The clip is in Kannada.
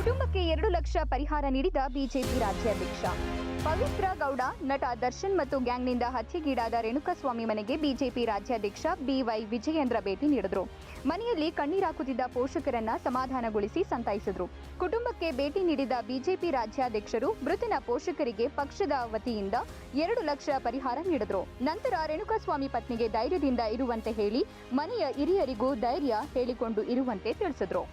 ಕುಟುಂಬಕ್ಕೆ 2 ಲಕ್ಷ ಪರಿಹಾರ ನೀಡಿದ ಬಿಜೆಪಿ ರಾಜ್ಯಾಧ್ಯಕ್ಷ. ಪವಿತ್ರ ಗೌಡ, ನಟ ದರ್ಶನ್ ಮತ್ತು ಗ್ಯಾಂಗ್ನಿಂದ ಹತ್ಯೆಗೀಡಾದ ರೇಣುಕಾಸ್ವಾಮಿ ಮನೆಗೆ ಬಿಜೆಪಿ ರಾಜ್ಯಾಧ್ಯಕ್ಷ ಬಿವೈ ವಿಜಯೇಂದ್ರ ಭೇಟಿ ನೀಡಿದರು. ಮನೆಯಲ್ಲಿ ಕಣ್ಣೀರಾಕುತ್ತಿದ್ದ ಪೋಷಕರನ್ನ ಸಮಾಧಾನಗೊಳಿಸಿ ಸಂತೈಸಿದರು. ಕುಟುಂಬಕ್ಕೆ ಭೇಟಿ ನೀಡಿದ ಬಿಜೆಪಿ ರಾಜ್ಯಾಧ್ಯಕ್ಷರು ಮೃತನ ಪೋಷಕರಿಗೆ ಪಕ್ಷದ ವತಿಯಿಂದ 2 ಲಕ್ಷ ಪರಿಹಾರ ನೀಡಿದರು. ನಂತರ ರೇಣುಕಾಸ್ವಾಮಿ ಪತ್ನಿಗೆ ಧೈರ್ಯದಿಂದ ಇರುವಂತೆ ಹೇಳಿ ಮನೆಯ ಹಿರಿಯರಿಗೂ ಧೈರ್ಯ ಹೇಳಿಕೊಂಡು ಇರುವಂತೆ ತಿಳಿಸಿದರು.